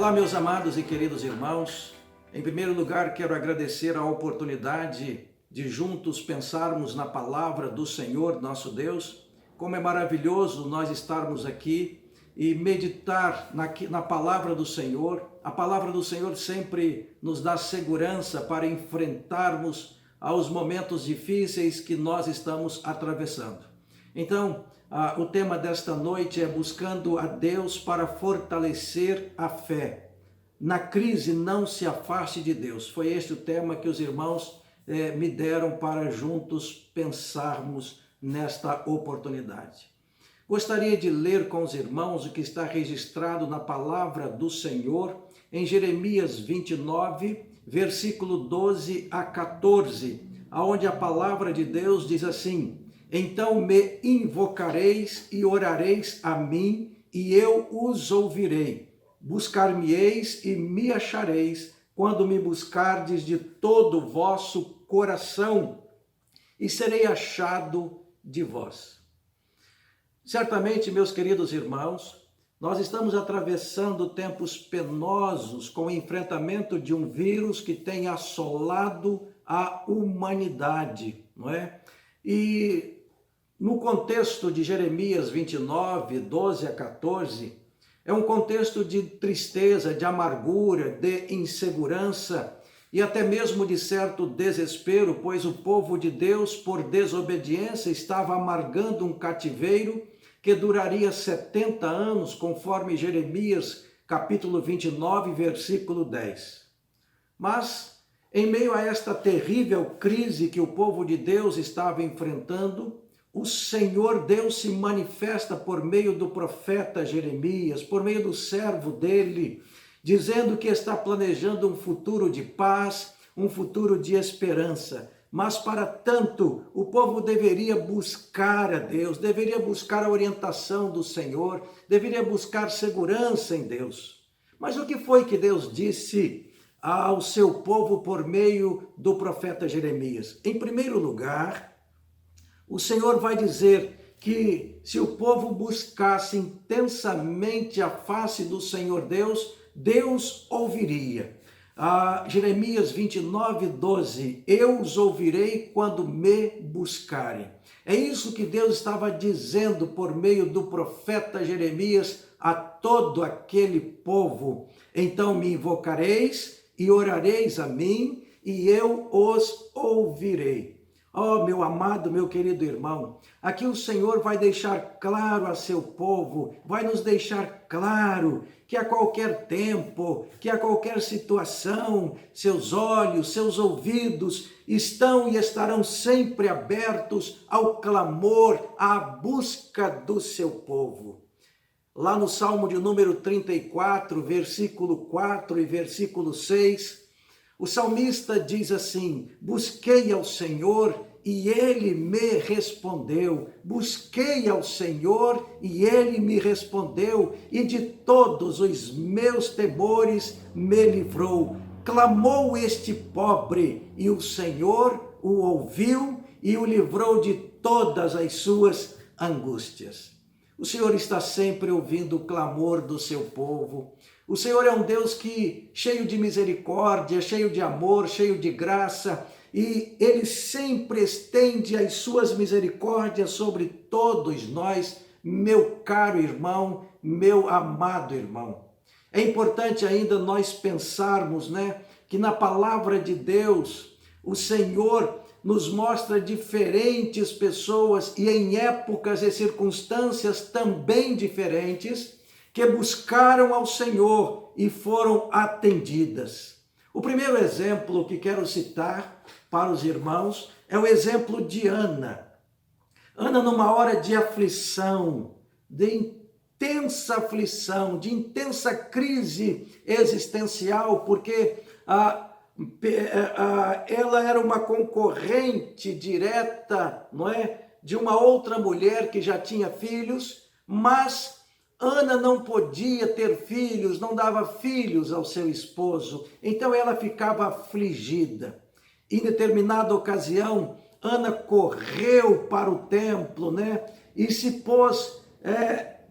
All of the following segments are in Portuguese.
Olá, meus amados e queridos irmãos. Em primeiro lugar, quero agradecer a oportunidade de juntos pensarmos na palavra do Senhor, nosso Deus. Como é maravilhoso nós estarmos aqui e meditar na palavra do Senhor. A palavra do Senhor sempre nos dá segurança para enfrentarmos aos momentos difíceis que nós estamos atravessando. Então, o tema desta noite é buscando a Deus para fortalecer a fé. Na crise, não se afaste de Deus. Foi este o tema que os irmãos me deram para juntos pensarmos nesta oportunidade. Gostaria de ler com os irmãos o que está registrado na palavra do Senhor em Jeremias 29, versículo 12 a 14, onde a palavra de Deus diz assim: então me invocareis e orareis a mim, e eu os ouvirei. Buscar-me-eis e me achareis, quando me buscardes de todo o vosso coração, e serei achado de vós. Certamente, meus queridos irmãos, nós estamos atravessando tempos penosos com o enfrentamento de um vírus que tem assolado a humanidade, não é? E no contexto de Jeremias 29, 12 a 14, é um contexto de tristeza, de amargura, de insegurança e até mesmo de certo desespero, pois o povo de Deus, por desobediência, estava amargando um cativeiro que duraria 70 anos, conforme Jeremias capítulo 29, versículo 10. Mas, em meio a esta terrível crise que o povo de Deus estava enfrentando, o Senhor Deus se manifesta por meio do profeta Jeremias, por meio do servo dele, dizendo que está planejando um futuro de paz, um futuro de esperança. Mas para tanto, o povo deveria buscar a Deus, deveria buscar a orientação do Senhor, deveria buscar segurança em Deus. Mas o que foi que Deus disse ao seu povo por meio do profeta Jeremias? Em primeiro lugar, o Senhor vai dizer que se o povo buscasse intensamente a face do Senhor Deus, Deus ouviria. Jeremias 29, 12, eu os ouvirei quando me buscarem. É isso que Deus estava dizendo por meio do profeta Jeremias a todo aquele povo. Então me invocareis e orareis a mim, e eu os ouvirei. Oh, meu amado, meu querido irmão, aqui o Senhor vai deixar claro a seu povo, vai nos deixar claro que a qualquer tempo, que a qualquer situação, seus olhos, seus ouvidos estão e estarão sempre abertos ao clamor, à busca do seu povo. Lá no Salmo de número 34, versículo 4 e versículo 6, o salmista diz assim: busquei ao Senhor e ele me respondeu. Busquei ao Senhor e ele me respondeu, e de todos os meus temores me livrou. Clamou este pobre, e o Senhor o ouviu e o livrou de todas as suas angústias. O Senhor está sempre ouvindo o clamor do seu povo. O Senhor é um Deus que, cheio de misericórdia, cheio de amor, cheio de graça, e Ele sempre estende as suas misericórdias sobre todos nós, meu caro irmão, meu amado irmão. É importante ainda nós pensarmos, que na palavra de Deus, o Senhor nos mostra diferentes pessoas e em épocas e circunstâncias também diferentes que buscaram ao Senhor e foram atendidas. O primeiro exemplo que quero citar para os irmãos é o exemplo de Ana. Ana, numa hora de aflição, de intensa crise existencial, porque ela era uma concorrente direta, de uma outra mulher que já tinha filhos, mas Ana não podia ter filhos, não dava filhos ao seu esposo, então ela ficava afligida. Em determinada ocasião, Ana correu para o templo, e se pôs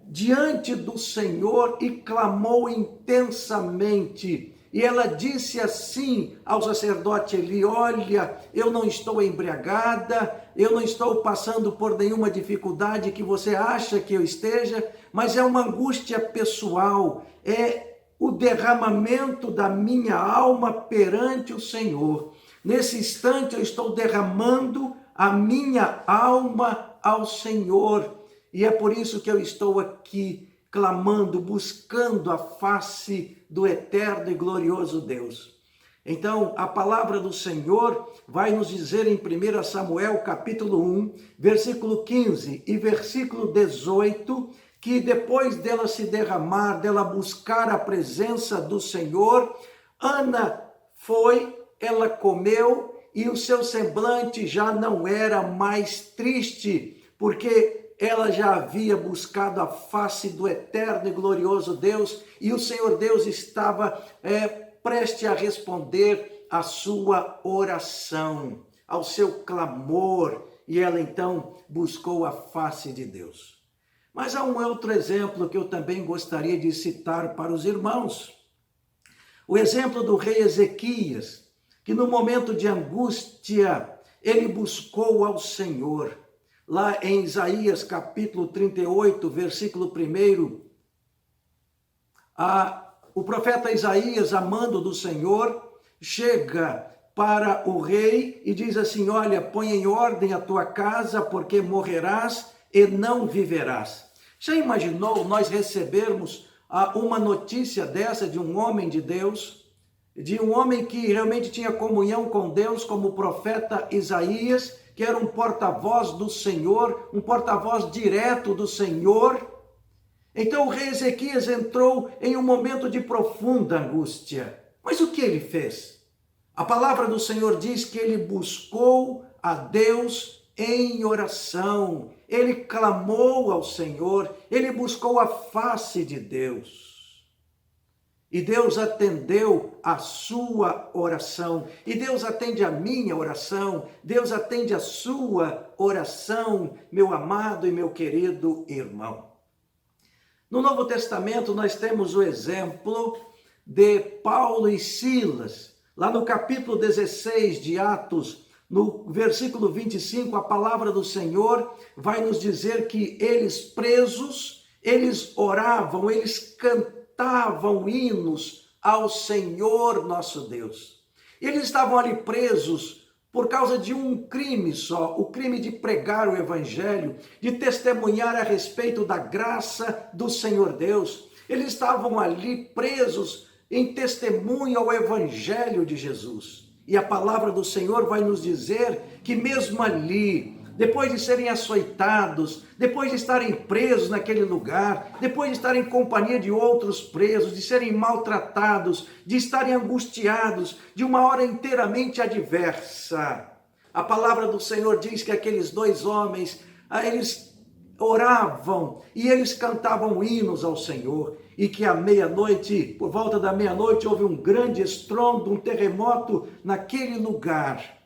diante do Senhor e clamou intensamente. E ela disse assim ao sacerdote Eli: olha, eu não estou embriagada, eu não estou passando por nenhuma dificuldade que você acha que eu esteja, mas é uma angústia pessoal, é o derramamento da minha alma perante o Senhor. Nesse instante eu estou derramando a minha alma ao Senhor, e é por isso que eu estou aqui clamando, buscando a face do eterno e glorioso Deus. Então, a palavra do Senhor vai nos dizer em 1 Samuel capítulo 1, versículo 15 e versículo 18, que depois dela se derramar, dela buscar a presença do Senhor, Ana foi, ela comeu e o seu semblante já não era mais triste, porque ela já havia buscado a face do eterno e glorioso Deus, e o Senhor Deus estava prestes a responder à sua oração, ao seu clamor, e ela então buscou a face de Deus. Mas há um outro exemplo que eu também gostaria de citar para os irmãos. O exemplo do rei Ezequias, que no momento de angústia, ele buscou ao Senhor. Lá em Isaías capítulo 38, versículo 1, o profeta Isaías, amando do Senhor, chega para o rei e diz assim: olha, põe em ordem a tua casa, porque morrerás e não viverás. Já imaginou nós recebermos uma notícia dessa de um homem de Deus, de um homem que realmente tinha comunhão com Deus, como o profeta Isaías, que era um porta-voz do Senhor, um porta-voz direto do Senhor? Então o rei Ezequias entrou em um momento de profunda angústia. Mas o que ele fez? A palavra do Senhor diz que ele buscou a Deus em oração, ele clamou ao Senhor, ele buscou a face de Deus. E Deus atendeu a sua oração, e Deus atende a minha oração, Deus atende a sua oração, meu amado e meu querido irmão. No Novo Testamento nós temos o exemplo de Paulo e Silas. Lá no capítulo 16 de Atos, no versículo 25, a palavra do Senhor vai nos dizer que eles presos, eles oravam, eles cantavam hinos ao Senhor nosso Deus. Eles estavam ali presos por causa de um crime só, o crime de pregar o evangelho, de testemunhar a respeito da graça do Senhor Deus. Eles estavam ali presos em testemunho ao evangelho de Jesus. E a palavra do Senhor vai nos dizer que mesmo ali, depois de serem açoitados, depois de estarem presos naquele lugar, depois de estarem em companhia de outros presos, de serem maltratados, de estarem angustiados, de uma hora inteiramente adversa, a palavra do Senhor diz que aqueles dois homens, eles oravam e eles cantavam hinos ao Senhor, e que à meia-noite, por volta da meia-noite, houve um grande estrondo, um terremoto naquele lugar.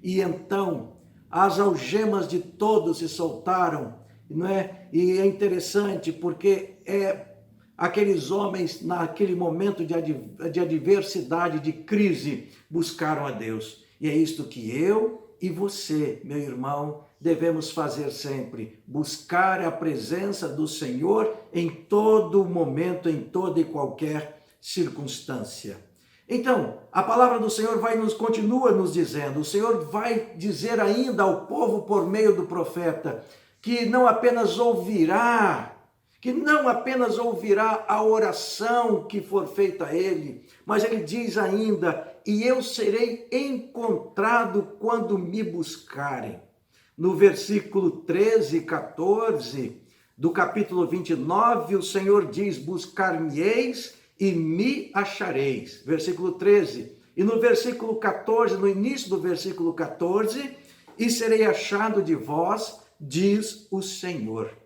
E então as algemas de todos se soltaram, não é? E é interessante porque aqueles homens, naquele momento de adversidade, de crise, buscaram a Deus. E é isto que eu e você, meu irmão, devemos fazer sempre: buscar a presença do Senhor em todo momento, em toda e qualquer circunstância. Então, a palavra do Senhor continua nos dizendo, o Senhor vai dizer ainda ao povo por meio do profeta, que não apenas ouvirá a oração que for feita a ele, mas ele diz ainda: e eu serei encontrado quando me buscarem. No versículo 13 e 14 do capítulo 29, o Senhor diz: buscar-me-eis e me achareis. Versículo 13. E no versículo 14, no início do versículo 14, e serei achado de vós, diz o Senhor.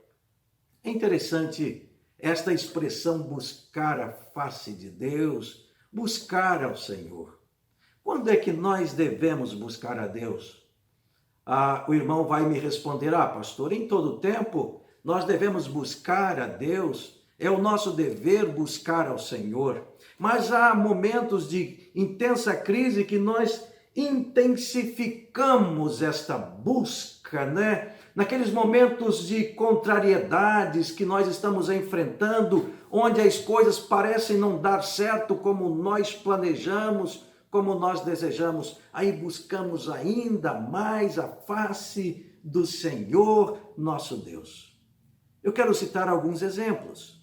É interessante esta expressão, buscar a face de Deus, buscar ao Senhor. Quando é que nós devemos buscar a Deus? O irmão vai me responder: pastor, em todo tempo, nós devemos buscar a Deus, é o nosso dever buscar ao Senhor. Mas há momentos de intensa crise que nós intensificamos esta busca, né? Naqueles momentos de contrariedades que nós estamos enfrentando, onde as coisas parecem não dar certo como nós planejamos, como nós desejamos, aí buscamos ainda mais a face do Senhor nosso Deus. Eu quero citar alguns exemplos,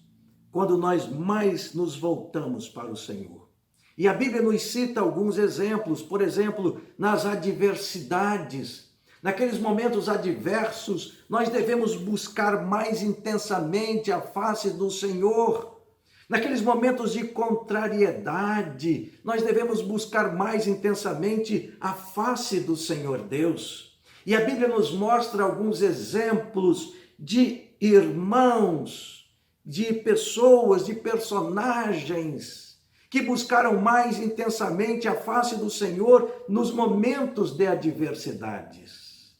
quando nós mais nos voltamos para o Senhor. E a Bíblia nos cita alguns exemplos, por exemplo, nas adversidades. Naqueles momentos adversos, nós devemos buscar mais intensamente a face do Senhor. Naqueles momentos de contrariedade, nós devemos buscar mais intensamente a face do Senhor Deus. E a Bíblia nos mostra alguns exemplos de irmãos, de pessoas, de personagens que buscaram mais intensamente a face do Senhor nos momentos de adversidades.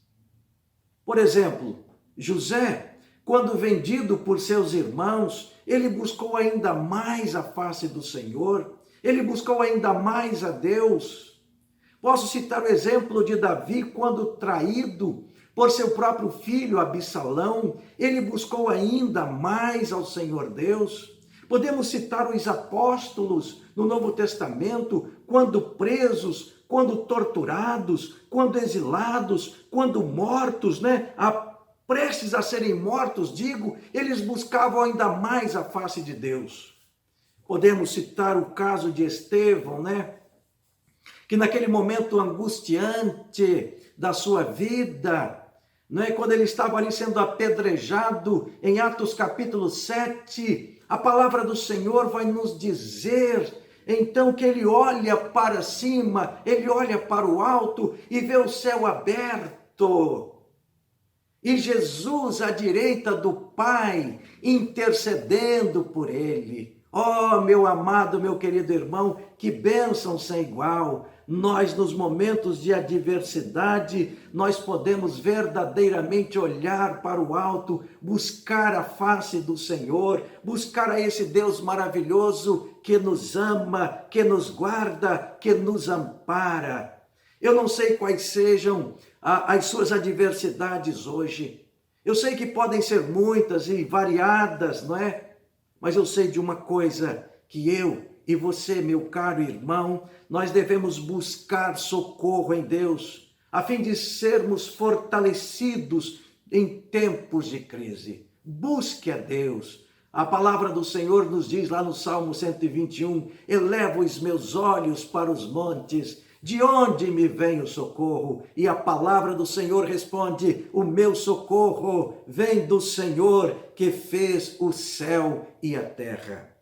Por exemplo, José, quando vendido por seus irmãos, ele buscou ainda mais a face do Senhor, ele buscou ainda mais a Deus. Posso citar o exemplo de Davi, quando traído por seu próprio filho Absalão, ele buscou ainda mais ao Senhor Deus. Podemos citar os apóstolos no Novo Testamento, quando presos, quando torturados, quando exilados, quando mortos, prestes a serem mortos, eles buscavam ainda mais a face de Deus. Podemos citar o caso de Estevão, que naquele momento angustiante da sua vida, quando ele estava ali sendo apedrejado, em Atos capítulo 7, a palavra do Senhor vai nos dizer, então, que ele olha para cima, ele olha para o alto e vê o céu aberto. E Jesus à direita do Pai, intercedendo por ele. Oh, meu amado, meu querido irmão, que bênção sem igual. Nós, nos momentos de adversidade, nós podemos verdadeiramente olhar para o alto, buscar a face do Senhor, buscar a esse Deus maravilhoso que nos ama, que nos guarda, que nos ampara. Eu não sei quais sejam as suas adversidades hoje. Eu sei que podem ser muitas e variadas, Mas eu sei de uma coisa, que eu e você, meu caro irmão, nós devemos buscar socorro em Deus, a fim de sermos fortalecidos em tempos de crise. Busque a Deus. A palavra do Senhor nos diz lá no Salmo 121, elevo os meus olhos para os montes, de onde me vem o socorro? E a palavra do Senhor responde, o meu socorro vem do Senhor que fez o céu e a terra.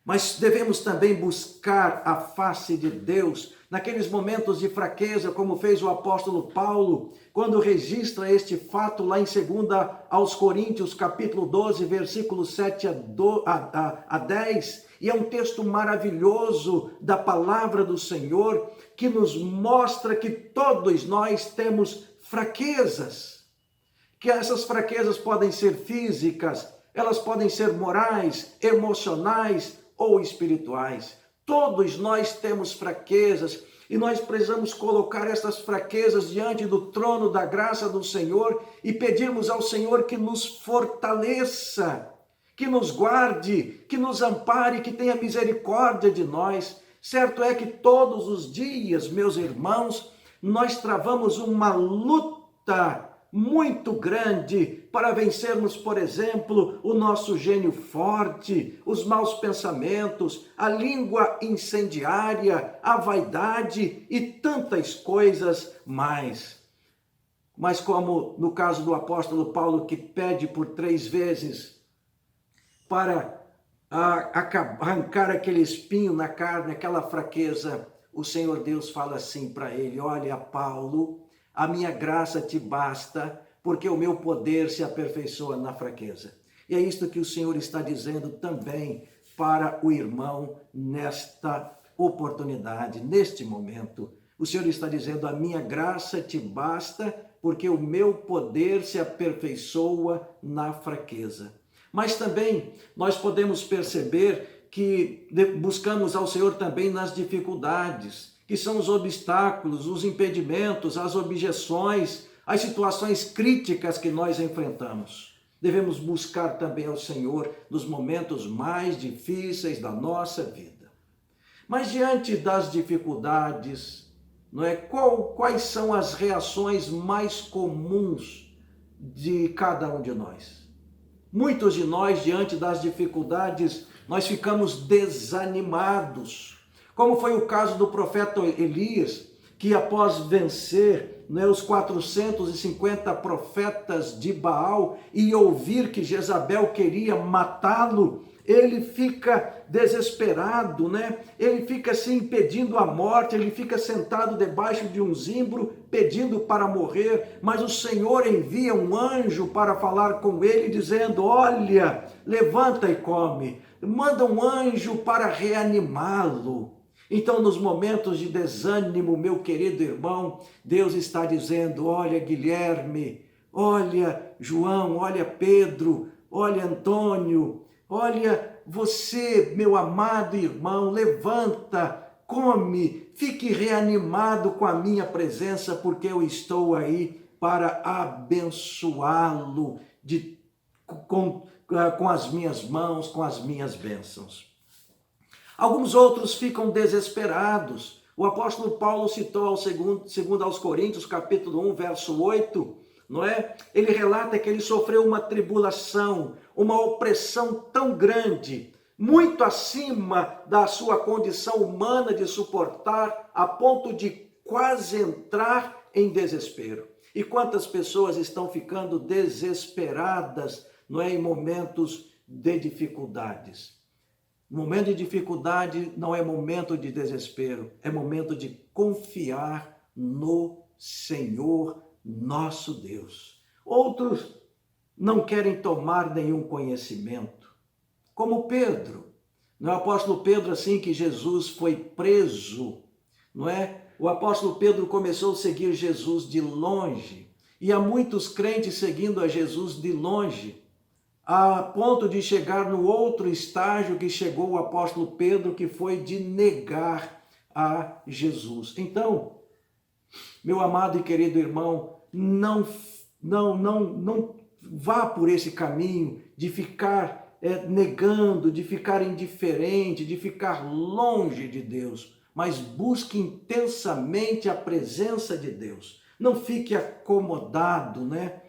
Mas devemos também buscar a face de Deus naqueles momentos de fraqueza, como fez o apóstolo Paulo, quando registra este fato lá em 2 aos Coríntios, capítulo 12, versículos 7 a 10, e é um texto maravilhoso da palavra do Senhor, que nos mostra que todos nós temos fraquezas, que essas fraquezas podem ser físicas, elas podem ser morais, emocionais ou espirituais. Todos nós temos fraquezas e nós precisamos colocar essas fraquezas diante do trono da graça do Senhor e pedirmos ao Senhor que nos fortaleça, que nos guarde, que nos ampare, que tenha misericórdia de nós. Certo é que todos os dias, meus irmãos, nós travamos uma luta muito grande para vencermos, por exemplo, o nosso gênio forte, os maus pensamentos, a língua incendiária, a vaidade e tantas coisas mais. Mas como no caso do apóstolo Paulo, que pede por 3 vezes para arrancar aquele espinho na carne, aquela fraqueza, o Senhor Deus fala assim para ele, olha, Paulo, a minha graça te basta, porque o meu poder se aperfeiçoa na fraqueza. E é isto que o Senhor está dizendo também para o irmão nesta oportunidade, neste momento. O Senhor está dizendo, a minha graça te basta, porque o meu poder se aperfeiçoa na fraqueza. Mas também nós podemos perceber que buscamos ao Senhor também nas dificuldades, que são os obstáculos, os impedimentos, as objeções, as situações críticas que nós enfrentamos. Devemos buscar também ao Senhor nos momentos mais difíceis da nossa vida. Mas diante das dificuldades, não é? Quais são as reações mais comuns de cada um de nós? Muitos de nós, diante das dificuldades, nós ficamos desanimados. Como foi o caso do profeta Elias, que após vencer, né, os 450 profetas de Baal e ouvir que Jezabel queria matá-lo, ele fica desesperado, né? Ele fica assim pedindo a morte, ele fica sentado debaixo de um zimbro pedindo para morrer, mas o Senhor envia um anjo para falar com ele dizendo: olha, levanta e come. Manda um anjo para reanimá-lo. Então, nos momentos de desânimo, meu querido irmão, Deus está dizendo: olha, Guilherme, olha, João, olha, Pedro, olha, Antônio, olha, você, meu amado irmão, levanta, come, fique reanimado com a minha presença, porque eu estou aí para abençoá-lo com as minhas mãos, com as minhas bênçãos. Alguns outros ficam desesperados. O apóstolo Paulo citou segundo aos Coríntios, capítulo 1, verso 8, não é? Ele relata que ele sofreu uma tribulação, uma opressão tão grande, muito acima da sua condição humana de suportar, a ponto de quase entrar em desespero. E quantas pessoas estão ficando desesperadas, não é, em momentos de dificuldades? Momento de dificuldade não é momento de desespero, é momento de confiar no Senhor nosso Deus. Outros não querem tomar nenhum conhecimento, como Pedro. Não é o apóstolo Pedro assim que Jesus foi preso, não é? O apóstolo Pedro começou a seguir Jesus de longe, e há muitos crentes seguindo a Jesus de longe, a ponto de chegar no outro estágio que chegou o apóstolo Pedro, que foi de negar a Jesus. Então, meu amado e querido irmão, não vá por esse caminho de ficar negando, de ficar indiferente, de ficar longe de Deus, mas busque intensamente a presença de Deus. Não fique acomodado, né?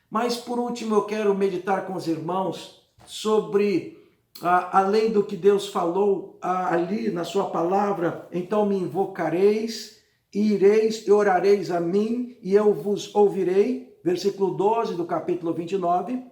Mas, por último, eu quero meditar com os irmãos sobre, além do que Deus falou ali na sua palavra, então me invocareis, e ireis e orareis a mim, e eu vos ouvirei, versículo 12 do capítulo 29.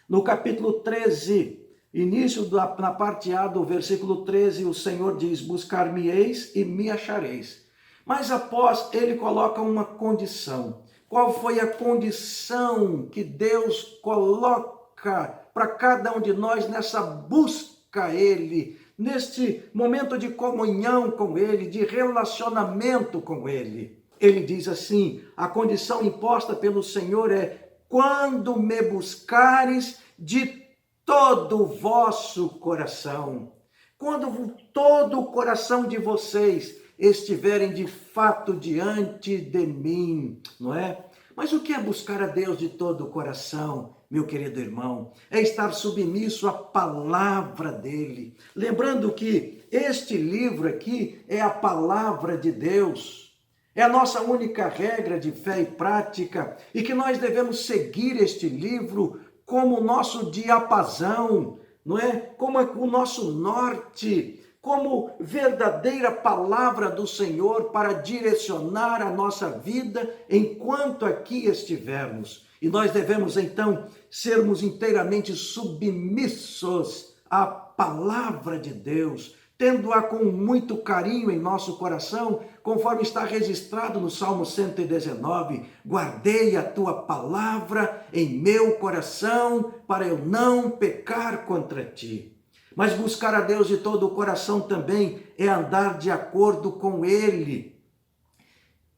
No capítulo 13, início na parte A do versículo 13, o Senhor diz: buscar-me-eis e me achareis. Mas após, ele coloca uma condição. Qual foi a condição que Deus coloca para cada um de nós nessa busca a Ele, neste momento de comunhão com Ele, de relacionamento com Ele? Ele diz assim: a condição imposta pelo Senhor é: quando me buscares de todo o vosso coração. Quando todo o coração de vocês estiverem de fato diante de mim, não é? Mas o que é buscar a Deus de todo o coração, meu querido irmão? É estar submisso à palavra dele. Lembrando que este livro aqui é a palavra de Deus. É a nossa única regra de fé e prática, e que nós devemos seguir este livro como o nosso diapasão, não é? Como o nosso norte, como verdadeira palavra do Senhor para direcionar a nossa vida enquanto aqui estivermos. E nós devemos então sermos inteiramente submissos à palavra de Deus, tendo-a com muito carinho em nosso coração, conforme está registrado no Salmo 119, guardei a tua palavra em meu coração, para eu não pecar contra ti. Mas buscar a Deus de todo o coração também é andar de acordo com Ele.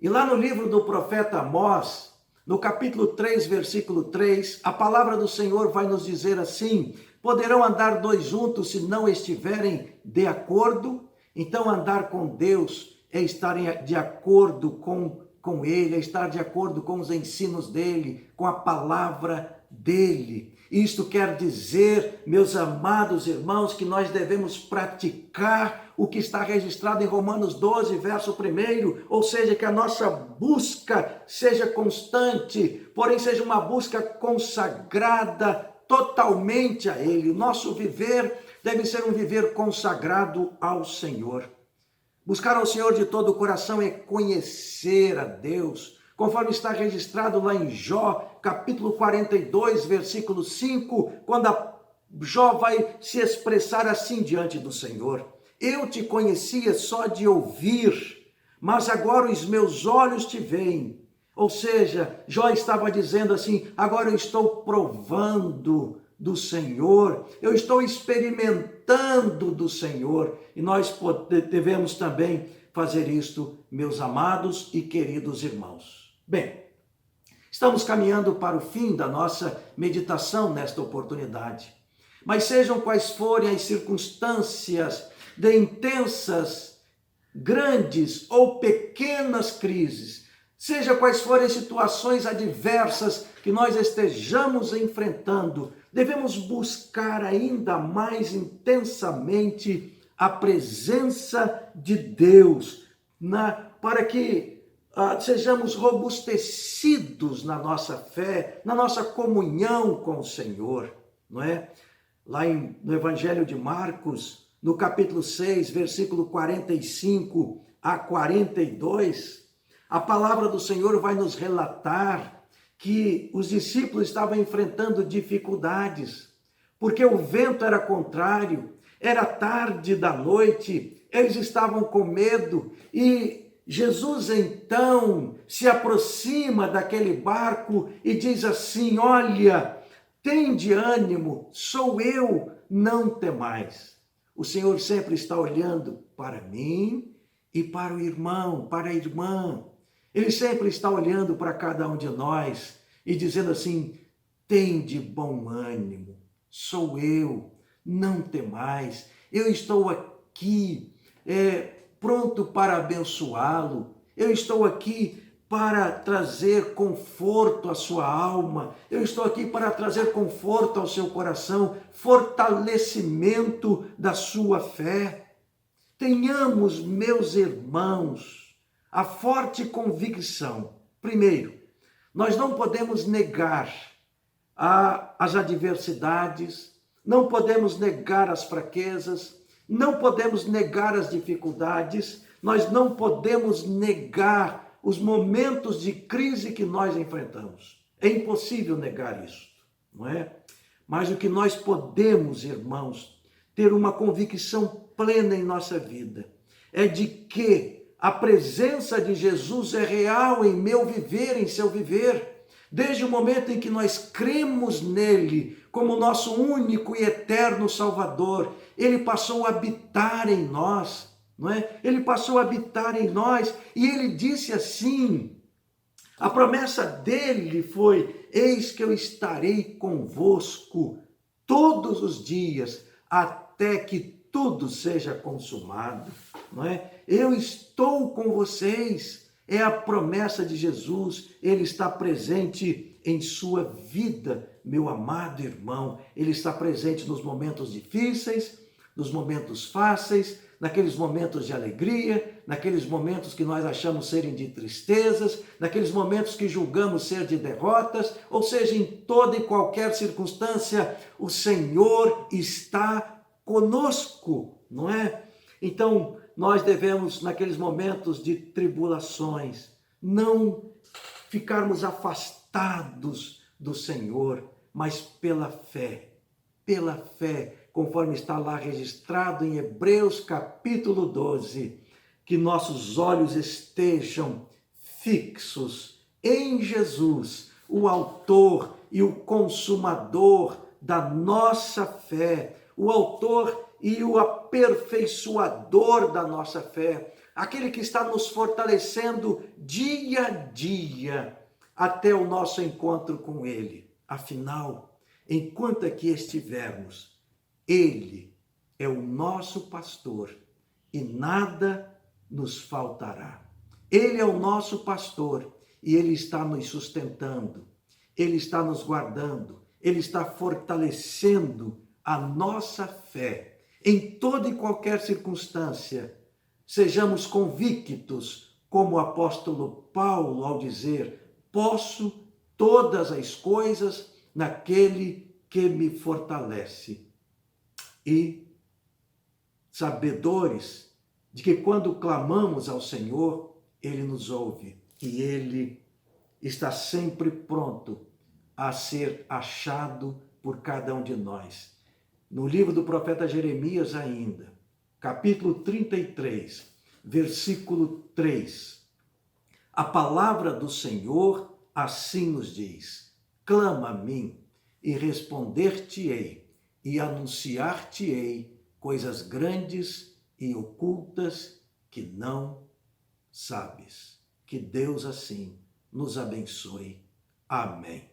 E lá no livro do profeta Amós, no capítulo 3, versículo 3, a palavra do Senhor vai nos dizer assim: poderão andar dois juntos se não estiverem de acordo? Então, andar com Deus é estar de acordo com Ele, é estar de acordo com os ensinos dEle, com a palavra dEle. Isto quer dizer, meus amados irmãos, que nós devemos praticar o que está registrado em Romanos 12, verso 1, ou seja, que a nossa busca seja constante, porém seja uma busca consagrada totalmente a Ele. O nosso viver deve ser um viver consagrado ao Senhor. Buscar ao Senhor de todo o coração é conhecer a Deus, conforme está registrado lá em Jó, capítulo 42, versículo 5, quando Jó vai se expressar assim diante do Senhor: eu te conhecia só de ouvir, mas agora os meus olhos te veem. Ou seja, Jó estava dizendo assim: agora eu estou provando do Senhor, eu estou experimentando do Senhor, e nós devemos também fazer isto, meus amados e queridos irmãos. Bem, estamos caminhando para o fim da nossa meditação nesta oportunidade, mas sejam quais forem as circunstâncias de intensas, grandes ou pequenas crises, seja quais forem as situações adversas que nós estejamos enfrentando, devemos buscar ainda mais intensamente a presença de Deus, para que sejamos robustecidos na nossa fé, na nossa comunhão com o Senhor, não é? Lá no Evangelho de Marcos, no capítulo 6, versículo 45 a 42, a palavra do Senhor vai nos relatar que os discípulos estavam enfrentando dificuldades, porque o vento era contrário, era tarde da noite, eles estavam com medo, e Jesus então se aproxima daquele barco e diz assim: olha, tende ânimo, sou eu, não temais. O Senhor sempre está olhando para mim e para o irmão, para a irmã. Ele sempre está olhando para cada um de nós e dizendo assim: tende bom ânimo, sou eu, não temais. Eu estou aqui pronto para abençoá-lo. Eu estou aqui para trazer conforto à sua alma. Eu estou aqui para trazer conforto ao seu coração, fortalecimento da sua fé. Tenhamos, meus irmãos, a forte convicção. Primeiro, nós não podemos negar as adversidades, não podemos negar as fraquezas, não podemos negar as dificuldades, nós não podemos negar os momentos de crise que nós enfrentamos. É impossível negar isso, não é? Mas o que nós podemos, irmãos, ter uma convicção plena em nossa vida é de que a presença de Jesus é real em meu viver, em seu viver. Desde o momento em que nós cremos nele como nosso único e eterno Salvador, ele passou a habitar em nós, não é? Ele passou a habitar em nós e ele disse assim, a promessa dele foi: eis que eu estarei convosco todos os dias, até que tudo seja consumado, não é? Eu estou com vocês, é a promessa de Jesus, ele está presente em sua vida, meu amado irmão, ele está presente nos momentos difíceis, nos momentos fáceis, naqueles momentos de alegria, naqueles momentos que nós achamos serem de tristezas, naqueles momentos que julgamos ser de derrotas, ou seja, em toda e qualquer circunstância, o Senhor está conosco, não é? Então, nós devemos, naqueles momentos de tribulações, não ficarmos afastados do Senhor, mas pela fé, conforme está lá registrado em Hebreus capítulo 12, que nossos olhos estejam fixos em Jesus, o autor e o consumador da nossa fé, o autor e o aperfeiçoador da nossa fé, aquele que está nos fortalecendo dia a dia, até o nosso encontro com Ele. Afinal, enquanto aqui estivermos, Ele é o nosso pastor e nada nos faltará. Ele é o nosso pastor e Ele está nos sustentando, Ele está nos guardando, Ele está fortalecendo a nossa fé. Em toda e qualquer circunstância, sejamos convictos, como o apóstolo Paulo, ao dizer: posso todas as coisas naquele que me fortalece. E sabedores de que quando clamamos ao Senhor, Ele nos ouve e Ele está sempre pronto a ser achado por cada um de nós. No livro do profeta Jeremias ainda, capítulo 33, versículo 3, a palavra do Senhor assim nos diz: clama a mim e responder-te-ei e anunciar-te-ei coisas grandes e ocultas que não sabes. Que Deus assim nos abençoe. Amém.